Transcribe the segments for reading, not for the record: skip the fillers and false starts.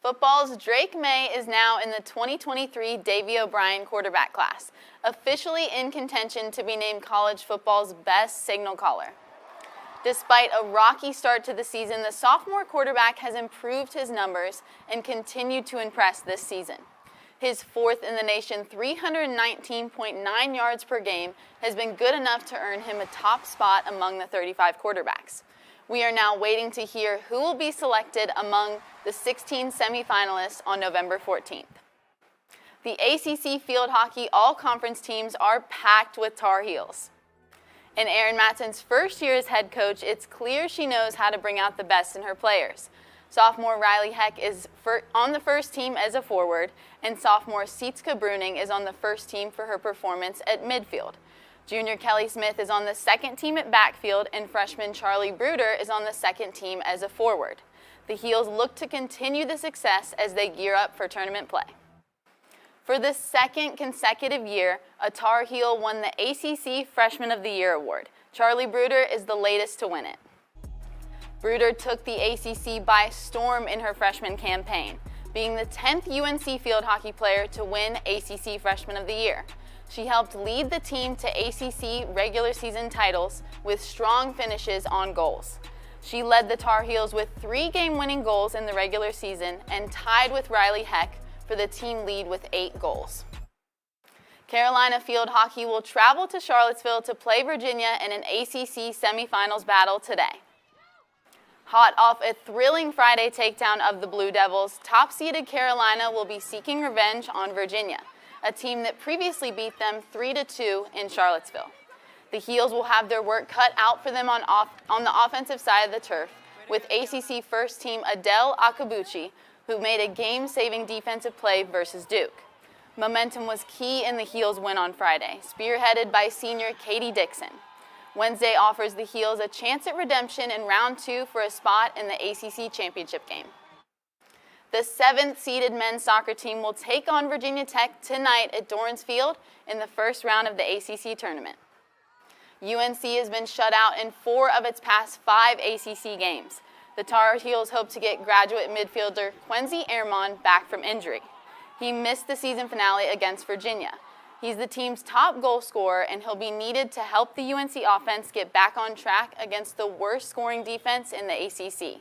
Football's Drake May is now in the 2023 Davy O'Brien quarterback class, officially in contention to be named college football's best signal caller. Despite a rocky start to the season, the sophomore quarterback has improved his numbers and continued to impress this season. His fourth in the nation 319.9 yards per game has been good enough to earn him a top spot among the 35 quarterbacks. We are now waiting to hear who will be selected among the 16 semifinalists on November 14th. The ACC field hockey all-conference teams are packed with Tar Heels. In Erin Matson's first year as head coach, it's clear she knows how to bring out the best in her players. Sophomore Riley Heck is on the first team as a forward, and sophomore Sietske Bruning is on the first team for her performance at midfield. Junior Kelly Smith is on the second team at backfield, and freshman Charlie Bruder is on the second team as a forward. The Heels look to continue the success as they gear up for tournament play. For the second consecutive year, a Tar Heel won the ACC Freshman of the Year award. Charlie Bruder is the latest to win it. Bruder took the ACC by storm in her freshman campaign, being the 10th UNC field hockey player to win ACC Freshman of the Year. She helped lead the team to ACC regular season titles with strong finishes on goals. She led the Tar Heels with 3 game-winning goals in the regular season and tied with Riley Heck for the team lead with 8 goals. Carolina field hockey will travel to Charlottesville to play Virginia in an ACC semifinals battle today. Hot off a thrilling Friday takedown of the Blue Devils, top-seeded Carolina will be seeking revenge on Virginia, a team that previously beat them 3-2 in Charlottesville. The Heels will have their work cut out for them on the offensive side of the turf, with ACC first team Adele Akabuchi, who made a game-saving defensive play versus Duke. Momentum was key in the Heels' win on Friday, spearheaded by senior Katie Dixon. Wednesday offers the Heels a chance at redemption in round 2 for a spot in the ACC championship game. The 7th-seeded men's soccer team will take on Virginia Tech tonight at Dorrance Field in the first round of the ACC tournament. UNC has been shut out in 4 of its past 5 ACC games. The Tar Heels hope to get graduate midfielder Quincy Ehrman back from injury. He missed the season finale against Virginia. He's the team's top goal scorer, and he'll be needed to help the UNC offense get back on track against the worst scoring defense in the ACC,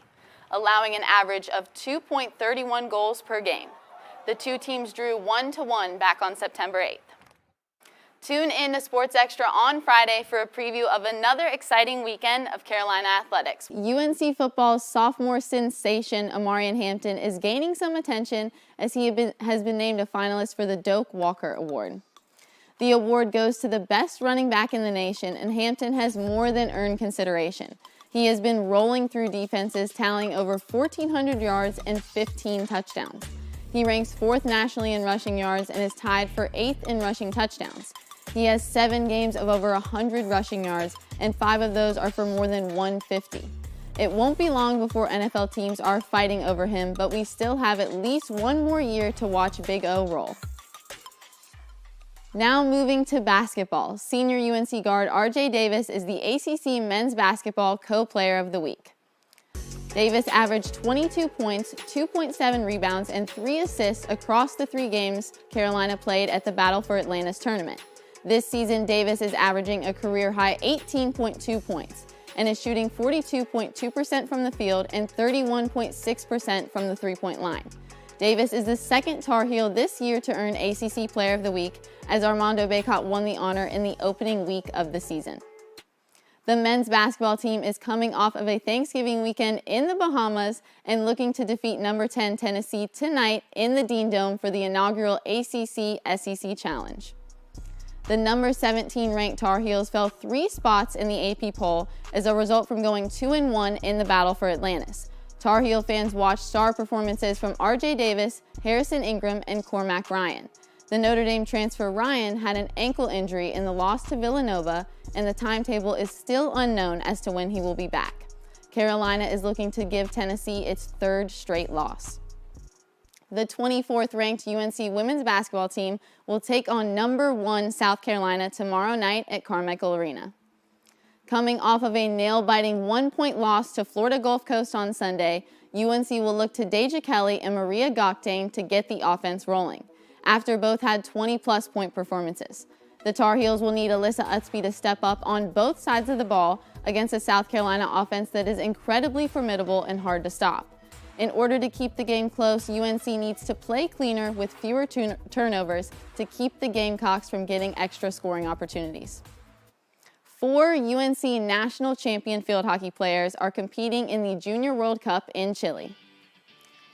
allowing an average of 2.31 goals per game. The two teams drew 1-1 back on September 8th. Tune in to Sports Extra on Friday for a preview of another exciting weekend of Carolina athletics. UNC football's sophomore sensation, Amarian Hampton, is gaining some attention as he has been named a finalist for the Doak Walker Award. The award goes to the best running back in the nation, and Hampton has more than earned consideration. He has been rolling through defenses, tallying over 1,400 yards and 15 touchdowns. He ranks 4th nationally in rushing yards and is tied for 8th in rushing touchdowns. He has 7 games of over 100 rushing yards, and 5 of those are for more than 150. It won't be long before NFL teams are fighting over him, but we still have at least 1 more year to watch Big O roll. Now moving to basketball, senior UNC guard RJ Davis is the ACC Men's Basketball Co-Player of the Week. Davis averaged 22 points, 2.7 rebounds, and 3 assists across the 3 games Carolina played at the Battle for Atlantis tournament. This season, Davis is averaging a career-high 18.2 points and is shooting 42.2% from the field and 31.6% from the three-point line. Davis is the 2nd Tar Heel this year to earn ACC Player of the Week, as Armando Bacot won the honor in the opening week of the season. The men's basketball team is coming off of a Thanksgiving weekend in the Bahamas and looking to defeat number 10 Tennessee tonight in the Dean Dome for the inaugural ACC-SEC Challenge. The number 17 ranked Tar Heels fell 3 spots in the AP poll as a result from going 2-1 in the Battle for Atlantis. Tar Heel fans watched star performances from RJ Davis, Harrison Ingram, and Cormac Ryan. The Notre Dame transfer Ryan had an ankle injury in the loss to Villanova, and the timetable is still unknown as to when he will be back. Carolina is looking to give Tennessee its 3rd straight loss. The 24th ranked UNC women's basketball team will take on number 1 South Carolina tomorrow night at Carmichael Arena. Coming off of a nail-biting 1-point loss to Florida Gulf Coast on Sunday, UNC will look to Deja Kelly and Maria Goktain to get the offense rolling, after both had 20-plus point performances. The Tar Heels will need Alyssa Utsby to step up on both sides of the ball against a South Carolina offense that is incredibly formidable and hard to stop. In order to keep the game close, UNC needs to play cleaner with fewer turnovers to keep the Gamecocks from getting extra scoring opportunities. 4 UNC national champion field hockey players are competing in the Junior World Cup in Chile.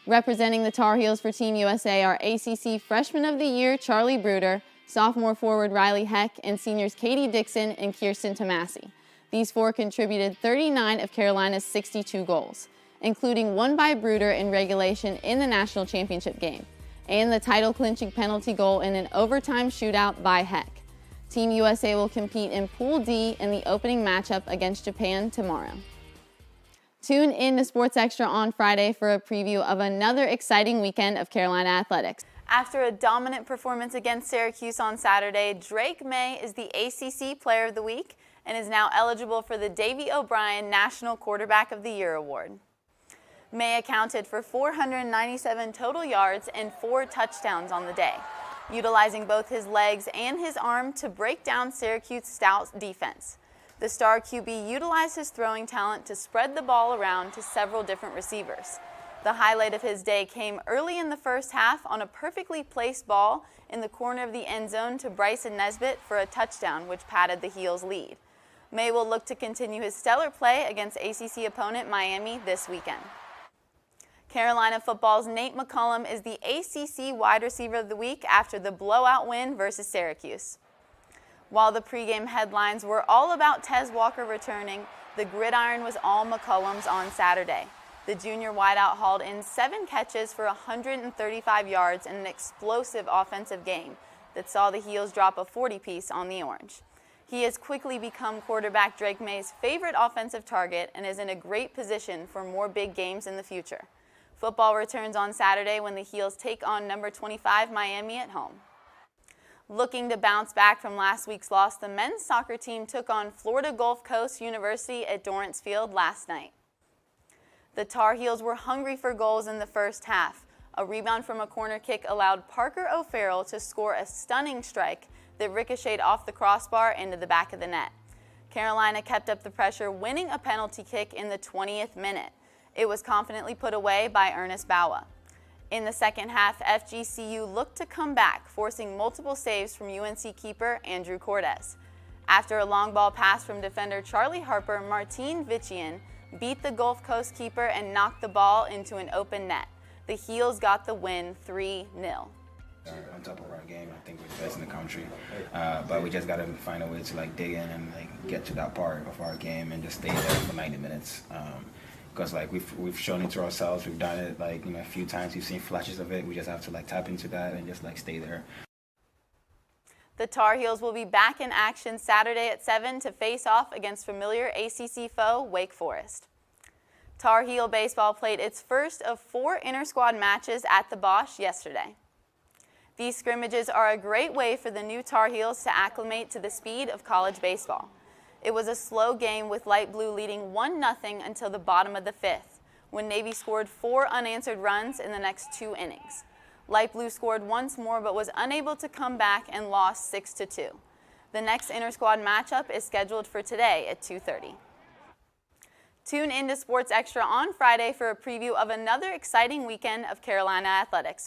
Representing the Tar Heels for Team USA are ACC Freshman of the Year Charlie Bruder, sophomore forward Riley Heck, and seniors Katie Dixon and Kirsten Tomasi. These 4 contributed 39 of Carolina's 62 goals, including one by Bruder in regulation in the national championship game, and the title-clinching penalty goal in an overtime shootout by Heck. Team USA will compete in Pool D in the opening matchup against Japan tomorrow. Tune in to Sports Extra on Friday for a preview of another exciting weekend of Carolina athletics. After a dominant performance against Syracuse on Saturday, Drake Maye is the ACC Player of the Week and is now eligible for the Davy O'Brien National Quarterback of the Year award. Maye accounted for 497 total yards and 4 touchdowns on the day, utilizing both his legs and his arm to break down Syracuse's stout defense. The star QB utilized his throwing talent to spread the ball around to several different receivers. The highlight of his day came early in the first half on a perfectly placed ball in the corner of the end zone to Bryson Nesbitt for a touchdown, which padded the Heels' lead. Maye will look to continue his stellar play against ACC opponent Miami this weekend. Carolina football's Nate McCollum is the ACC Wide Receiver of the Week after the blowout win versus Syracuse. While the pregame headlines were all about Tez Walker returning, the gridiron was all McCollum's on Saturday. The junior wideout hauled in 7 catches for 135 yards in an explosive offensive game that saw the Heels drop a 40-piece on the Orange. He has quickly become quarterback Drake Maye's favorite offensive target and is in a great position for more big games in the future. Football returns on Saturday when the Heels take on number 25 Miami at home. Looking to bounce back from last week's loss, the men's soccer team took on Florida Gulf Coast University at Dorrance Field last night. The Tar Heels were hungry for goals in the first half. A rebound from a corner kick allowed Parker O'Farrell to score a stunning strike that ricocheted off the crossbar into the back of the net. Carolina kept up the pressure, winning a penalty kick in the 20th minute. It was confidently put away by Ernest Bawa. In the second half, FGCU looked to come back, forcing multiple saves from UNC keeper Andrew Cordes. After a long ball pass from defender Charlie Harper, Martine Vichian beat the Gulf Coast keeper and knocked the ball into an open net. The Heels got the win 3-0. On top of our game, I think we're the best in the country, but we just got to find a way to dig in and get to that part of our game and just stay there for 90 minutes. Because we've shown it to ourselves, we've done it a few times, we've seen flashes of it. We just have to tap into that and just stay there. The Tar Heels will be back in action Saturday at 7 to face off against familiar ACC foe Wake Forest. Tar Heel baseball played its first of 4 inter-squad matches at the Bosch yesterday. These scrimmages are a great way for the new Tar Heels to acclimate to the speed of college baseball. It was a slow game with Light Blue leading 1-0 until the bottom of the 5th, when Navy scored 4 unanswered runs in the next 2 innings. Light Blue scored once more but was unable to come back and lost 6-2. The next inter-squad matchup is scheduled for today at 2:30. Tune in to Sports Extra on Friday for a preview of another exciting weekend of Carolina athletics.